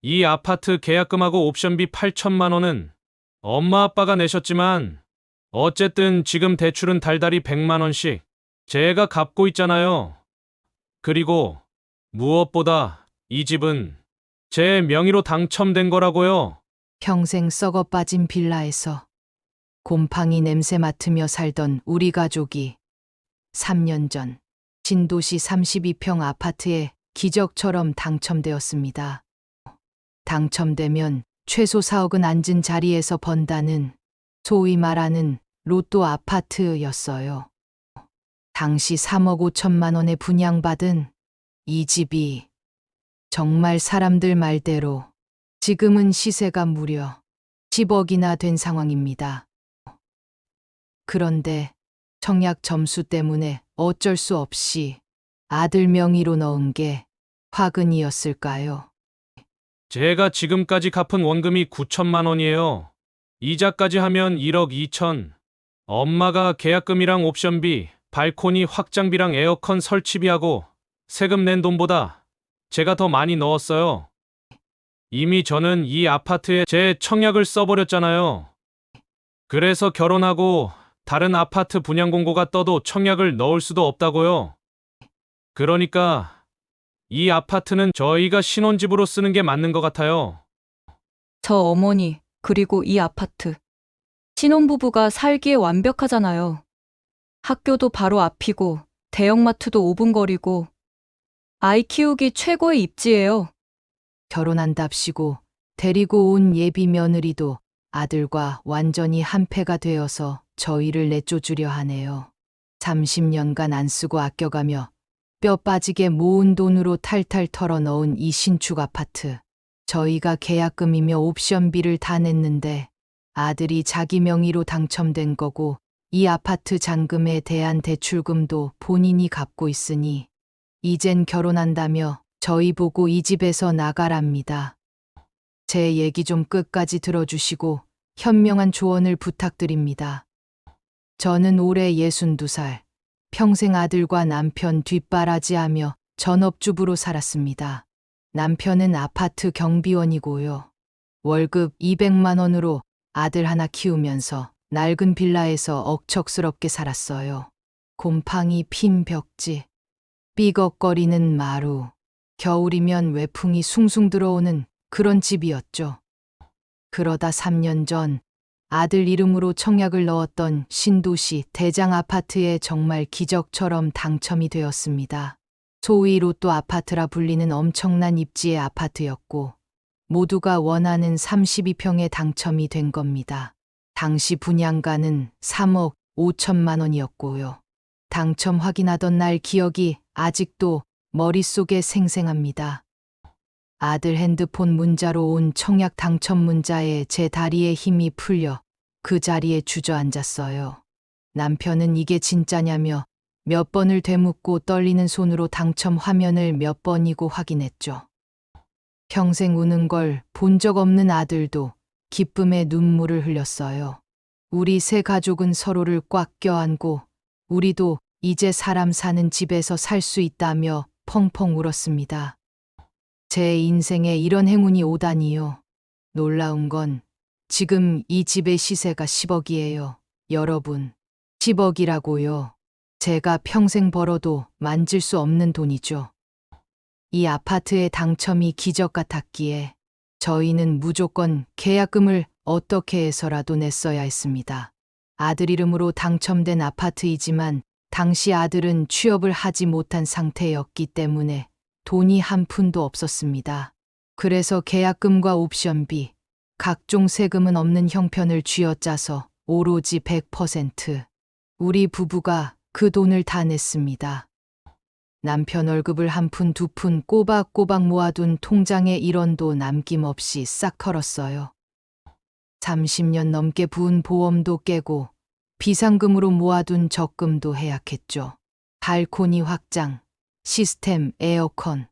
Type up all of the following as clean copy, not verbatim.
이 아파트 계약금하고 옵션비 8천만 원은 엄마 아빠가 내셨지만 어쨌든 지금 대출은 달달이 100만 원씩 제가 갚고 있잖아요. 그리고 무엇보다 이 집은 제 명의로 당첨된 거라고요. 평생 썩어 빠진 빌라에서 곰팡이 냄새 맡으며 살던 우리 가족이 3년 전 신도시 32평 아파트에 기적처럼 당첨되었습니다. 당첨되면 최소 4억은 앉은 자리에서 번다는 소위 말하는 로또 아파트였어요. 당시 3억 5천만 원에 분양받은 이 집이 정말 사람들 말대로 지금은 시세가 무려 10억이나 된 상황입니다. 그런데 청약 점수 때문에 어쩔 수 없이 아들 명의로 넣은 게 화근이었을까요? 제가 지금까지 갚은 원금이 9천만 원이에요. 이자까지 하면 1억 2천. 엄마가 계약금이랑 옵션비, 발코니 확장비랑 에어컨 설치비하고 세금 낸 돈보다 제가 더 많이 넣었어요. 이미 저는 이 아파트에 제 청약을 써버렸잖아요. 그래서 결혼하고 다른 아파트 분양 공고가 떠도 청약을 넣을 수도 없다고요. 그러니까 이 아파트는 저희가 신혼집으로 쓰는 게 맞는 것 같아요. 저 어머니, 그리고 이 아파트. 신혼부부가 살기에 완벽하잖아요. 학교도 바로 앞이고, 대형마트도 5분 거리고, 아이 키우기 최고의 입지예요. 결혼한답시고 데리고 온 예비 며느리도 아들과 완전히 한패가 되어서 저희를 내쫓으려 하네요. 30년간 안 쓰고 아껴가며 뼈 빠지게 모은 돈으로 탈탈 털어 넣은 이 신축 아파트. 저희가 계약금이며 옵션비를 다 냈는데 아들이 자기 명의로 당첨된 거고 이 아파트 잔금에 대한 대출금도 본인이 갚고 있으니 이젠 결혼한다며 저희 보고 이 집에서 나가랍니다. 제 얘기 좀 끝까지 들어주시고 현명한 조언을 부탁드립니다. 저는 올해 62살, 평생 아들과 남편 뒷바라지하며 전업주부로 살았습니다. 남편은 아파트 경비원이고요. 월급 200만 원으로 아들 하나 키우면서 낡은 빌라에서 억척스럽게 살았어요. 곰팡이 핀 벽지, 삐걱거리는 마루, 겨울이면 외풍이 숭숭 들어오는 그런 집이었죠. 그러다 3년 전 아들 이름으로 청약을 넣었던 신도시 대장 아파트에 정말 기적처럼 당첨이 되었습니다. 소위 로또 아파트라 불리는 엄청난 입지의 아파트였고 모두가 원하는 32평에 당첨이 된 겁니다. 당시 분양가는 3억 5천만 원이었고요. 당첨 확인하던 날 기억이 아직도 머릿속에 생생합니다. 아들 핸드폰 문자로 온 청약 당첨 문자에 제 다리에 힘이 풀려 그 자리에 주저앉았어요. 남편은 이게 진짜냐며 몇 번을 되묻고 떨리는 손으로 당첨 화면을 몇 번이고 확인했죠. 평생 우는 걸 본 적 없는 아들도 기쁨의 눈물을 흘렸어요. 우리 세 가족은 서로를 꽉 껴안고 우리도 이제 사람 사는 집에서 살 수 있다며 펑펑 울었습니다. 제 인생에 이런 행운이 오다니요. 놀라운 건 지금 이 집의 시세가 10억이에요. 여러분, 10억이라고요. 제가 평생 벌어도 만질 수 없는 돈이죠. 이 아파트의 당첨이 기적 같았기에 저희는 무조건 계약금을 어떻게 해서라도 냈어야 했습니다. 아들 이름으로 당첨된 아파트이지만 당시 아들은 취업을 하지 못한 상태였기 때문에 돈이 한 푼도 없었습니다. 그래서 계약금과 옵션비, 각종 세금은 없는 형편을 쥐어짜서 오로지 100% 우리 부부가 그 돈을 다 냈습니다. 남편 월급을 한 푼 두 푼 꼬박꼬박 모아둔 통장에 1원도 남김없이 싹 털었어요. 30년 넘게 부은 보험도 깨고 비상금으로 모아둔 적금도 해약했죠. 발코니 확장, 시스템, 에어컨,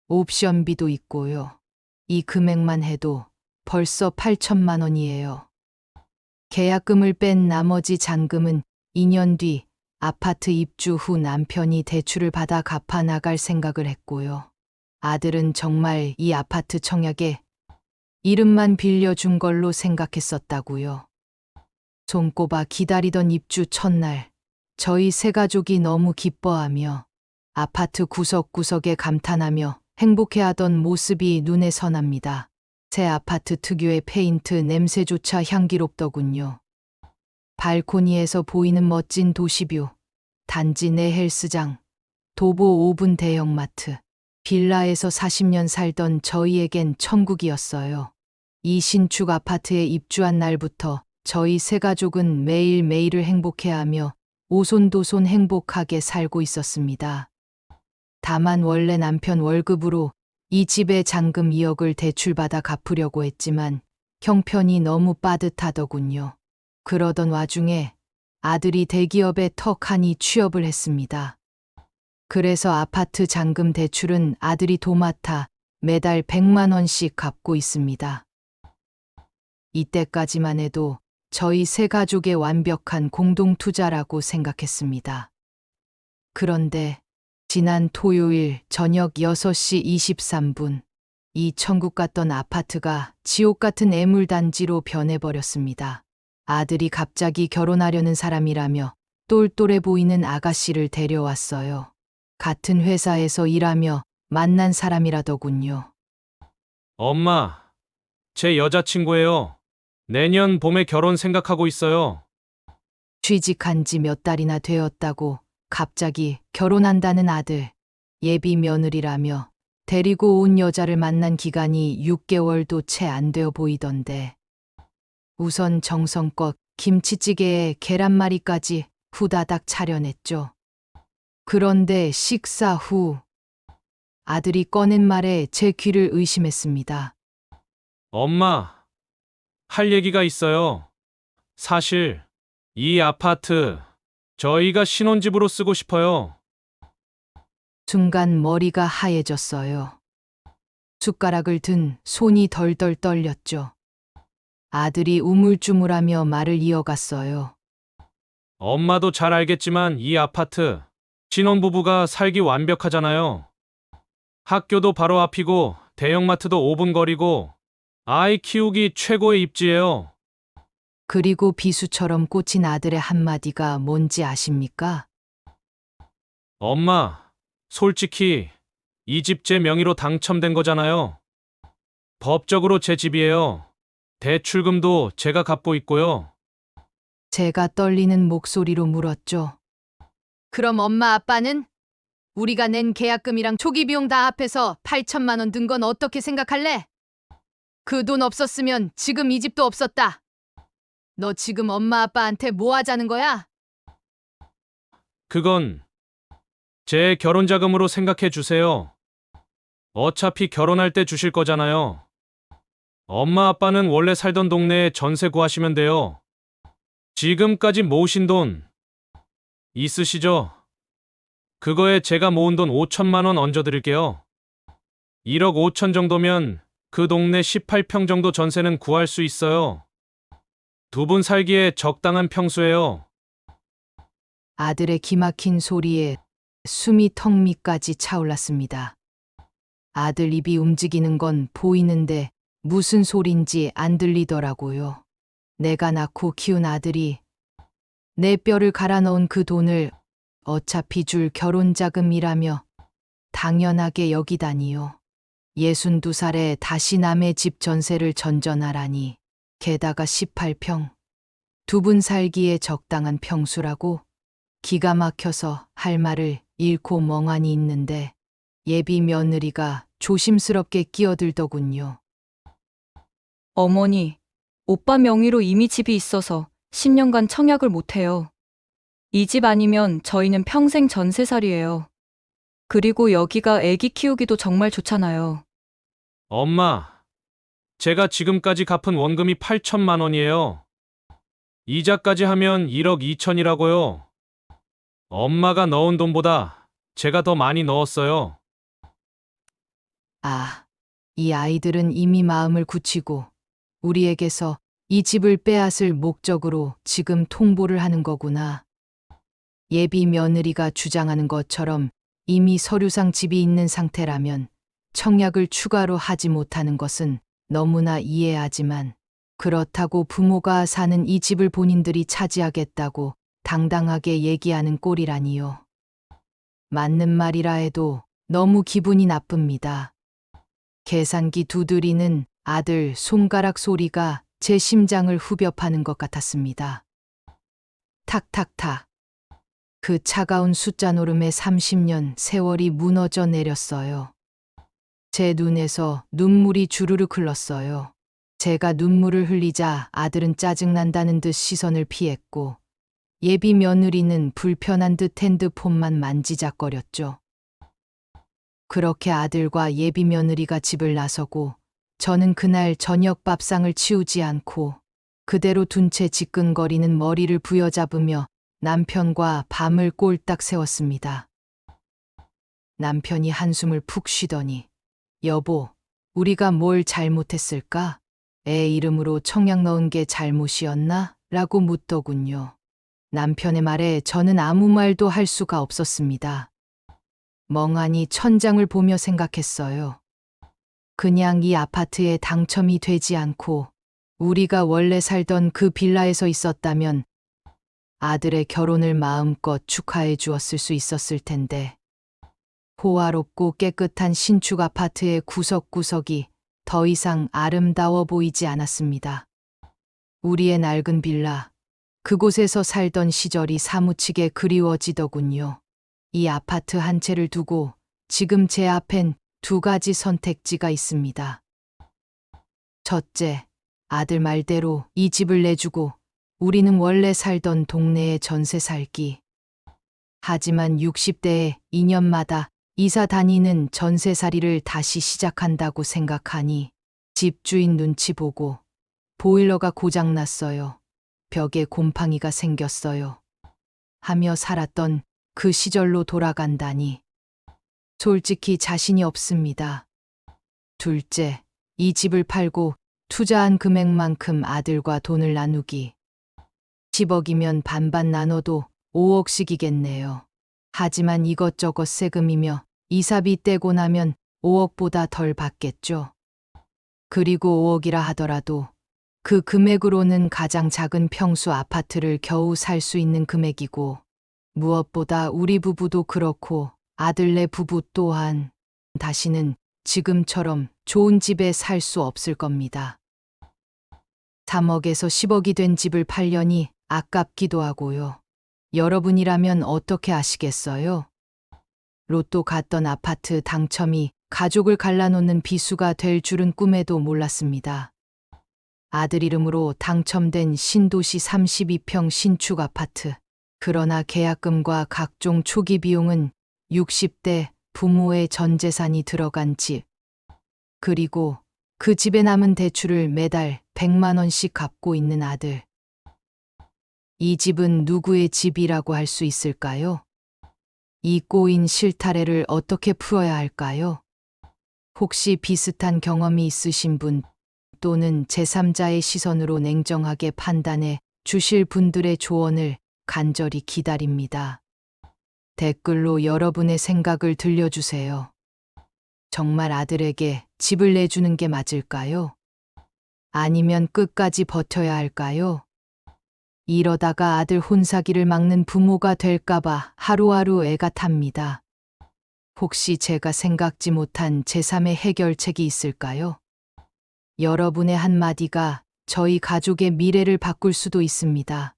옵션비도 있고요. 이 금액만 해도 벌써 8천만 원이에요. 계약금을 뺀 나머지 잔금은 2년 뒤 아파트 입주 후 남편이 대출을 받아 갚아 나갈 생각을 했고요. 아들은 정말 이 아파트 청약에 이름만 빌려준 걸로 생각했었다고요. 손꼽아 기다리던 입주 첫날, 저희 세 가족이 너무 기뻐하며 아파트 구석구석에 감탄하며 행복해하던 모습이 눈에 선합니다. 새 아파트 특유의 페인트 냄새조차 향기롭더군요. 발코니에서 보이는 멋진 도시뷰, 단지 내 헬스장, 도보 5분 대형마트, 빌라에서 40년 살던 저희에겐 천국이었어요. 이 신축 아파트에 입주한 날부터 저희 세 가족은 매일매일을 행복해하며 오손도손 행복하게 살고 있었습니다. 다만 원래 남편 월급으로 이 집의 잔금 2억을 대출받아 갚으려고 했지만 형편이 너무 빠듯하더군요. 그러던 와중에 아들이 대기업에 턱하니 취업을 했습니다. 그래서 아파트 잔금 대출은 아들이 도맡아 매달 100만 원씩 갚고 있습니다. 이때까지만 해도 저희 세 가족의 완벽한 공동투자라고 생각했습니다. 그런데 지난 토요일 저녁 6시 23분, 이 천국 같던 아파트가 지옥 같은 애물단지로 변해버렸습니다. 아들이 갑자기 결혼하려는 사람이라며 똘똘해 보이는 아가씨를 데려왔어요. 같은 회사에서 일하며 만난 사람이라더군요. 엄마, 제 여자친구예요. 내년 봄에 결혼 생각하고 있어요. 취직한 지 몇 달이나 되었다고 갑자기 결혼한다는 아들, 예비 며느리라며 데리고 온 여자를 만난 기간이 6개월도 채 안 되어 보이던데. 우선 정성껏 김치찌개에 계란말이까지 후다닥 차려냈죠. 그런데 식사 후 아들이 꺼낸 말에 제 귀를 의심했습니다. 엄마, 할 얘기가 있어요. 사실 이 아파트 저희가 신혼집으로 쓰고 싶어요. 순간 머리가 하얘졌어요. 숟가락을 든 손이 덜덜 떨렸죠. 아들이 우물쭈물하며 말을 이어갔어요. 엄마도 잘 알겠지만 이 아파트 신혼부부가 살기 완벽하잖아요. 학교도 바로 앞이고 대형마트도 5분 거리고 아이 키우기 최고의 입지예요. 그리고 비수처럼 꽂힌 아들의 한마디가 뭔지 아십니까? 엄마, 솔직히 이 집 제 명의로 당첨된 거잖아요. 법적으로 제 집이에요. 대출금도 제가 갚고 있고요. 제가 떨리는 목소리로 물었죠. 그럼 엄마 아빠는? 우리가 낸 계약금이랑 초기 비용 다 합해서 8천만 원 든 건 어떻게 생각할래? 그 돈 없었으면 지금 이 집도 없었다. 너 지금 엄마 아빠한테 뭐 하자는 거야? 그건 제 결혼자금으로 생각해 주세요. 어차피 결혼할 때 주실 거잖아요. 엄마 아빠는 원래 살던 동네에 전세 구하시면 돼요. 지금까지 모으신 돈 있으시죠? 그거에 제가 모은 돈 5천만 원 얹어드릴게요. 1억 5천 정도면 그 동네 18평 정도 전세는 구할 수 있어요. 두 분 살기에 적당한 평수예요. 아들의 기막힌 소리에 숨이 턱 밑까지 차올랐습니다. 아들 입이 움직이는 건 보이는데 무슨 소린지 안 들리더라고요. 내가 낳고 키운 아들이 내 뼈를 갈아 넣은 그 돈을 어차피 줄 결혼자금이라며 당연하게 여기다니요. 62살에 다시 남의 집 전세를 전전하라니. 게다가 18평. 두 분 살기에 적당한 평수라고? 기가 막혀서 할 말을 잃고 멍하니 있는데 예비 며느리가 조심스럽게 끼어들더군요. 어머니, 오빠 명의로 이미 집이 있어서 10년간 청약을 못해요. 이 집 아니면 저희는 평생 전세살이에요. 그리고 여기가 애기 키우기도 정말 좋잖아요. 엄마, 제가 지금까지 갚은 원금이 8천만 원이에요. 이자까지 하면 1억 2천이라고요. 엄마가 넣은 돈보다 제가 더 많이 넣었어요. 아, 이 아이들은 이미 마음을 굳히고 우리에게서 이 집을 빼앗을 목적으로 지금 통보를 하는 거구나. 예비 며느리가 주장하는 것처럼 이미 서류상 집이 있는 상태라면 청약을 추가로 하지 못하는 것은 너무나 이해하지만 그렇다고 부모가 사는 이 집을 본인들이 차지하겠다고 당당하게 얘기하는 꼴이라니요. 맞는 말이라 해도 너무 기분이 나쁩니다. 계산기 두드리는 아들 손가락 소리가 제 심장을 후벼 파는 것 같았습니다. 탁탁탁. 그 차가운 숫자 노름에 30년 세월이 무너져 내렸어요. 제 눈에서 눈물이 주르륵 흘렀어요. 제가 눈물을 흘리자 아들은 짜증난다는 듯 시선을 피했고 예비 며느리는 불편한 듯 핸드폰만 만지작거렸죠. 그렇게 아들과 예비 며느리가 집을 나서고 저는 그날 저녁 밥상을 치우지 않고 그대로 둔 채 지끈거리는 머리를 부여잡으며 남편과 밤을 꼴딱 새웠습니다. 남편이 한숨을 푹 쉬더니 여보, 우리가 뭘 잘못했을까? 애 이름으로 청약 넣은 게 잘못이었나? 라고 묻더군요. 남편의 말에 저는 아무 말도 할 수가 없었습니다. 멍하니 천장을 보며 생각했어요. 그냥 이 아파트에 당첨이 되지 않고 우리가 원래 살던 그 빌라에서 있었다면 아들의 결혼을 마음껏 축하해 주었을 수 있었을 텐데. 호화롭고 깨끗한 신축 아파트의 구석구석이 더 이상 아름다워 보이지 않았습니다. 우리의 낡은 빌라, 그곳에서 살던 시절이 사무치게 그리워지더군요. 이 아파트 한 채를 두고 지금 제 앞엔 두 가지 선택지가 있습니다. 첫째, 아들 말대로 이 집을 내주고 우리는 원래 살던 동네에 전세 살기. 하지만 60대에 2년마다 이사 다니는 전세살이를 다시 시작한다고 생각하니 집주인 눈치 보고 보일러가 고장났어요. 벽에 곰팡이가 생겼어요. 하며 살았던 그 시절로 돌아간다니 솔직히 자신이 없습니다. 둘째, 이 집을 팔고 투자한 금액만큼 아들과 돈을 나누기. 10억이면 반반 나눠도 5억씩이겠네요. 하지만 이것저것 세금이며 이사비 떼고 나면 5억보다 덜 받겠죠. 그리고 5억이라 하더라도 그 금액으로는 가장 작은 평수 아파트를 겨우 살 수 있는 금액이고 무엇보다 우리 부부도 그렇고 아들네 부부 또한 다시는 지금처럼 좋은 집에 살 수 없을 겁니다. 3억에서 10억이 된 집을 팔려니 아깝기도 하고요. 여러분이라면 어떻게 하시겠어요? 로또 갔던 아파트 당첨이 가족을 갈라놓는 비수가 될 줄은 꿈에도 몰랐습니다. 아들 이름으로 당첨된 신도시 32평 신축 아파트. 그러나 계약금과 각종 초기 비용은 60대 부모의 전 재산이 들어간 집. 그리고 그 집에 남은 대출을 매달 100만 원씩 갚고 있는 아들. 이 집은 누구의 집이라고 할 수 있을까요? 이 꼬인 실타래를 어떻게 풀어야 할까요? 혹시 비슷한 경험이 있으신 분 또는 제3자의 시선으로 냉정하게 판단해 주실 분들의 조언을 간절히 기다립니다. 댓글로 여러분의 생각을 들려주세요. 정말 아들에게 집을 내주는 게 맞을까요? 아니면 끝까지 버텨야 할까요? 이러다가 아들 혼사기를 막는 부모가 될까봐 하루하루 애가 탑니다. 혹시 제가 생각지 못한 제3의 해결책이 있을까요? 여러분의 한마디가 저희 가족의 미래를 바꿀 수도 있습니다.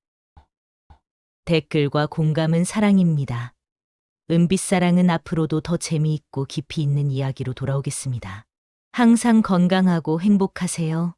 댓글과 공감은 사랑입니다. 은빛사랑은 앞으로도 더 재미있고 깊이 있는 이야기로 돌아오겠습니다. 항상 건강하고 행복하세요.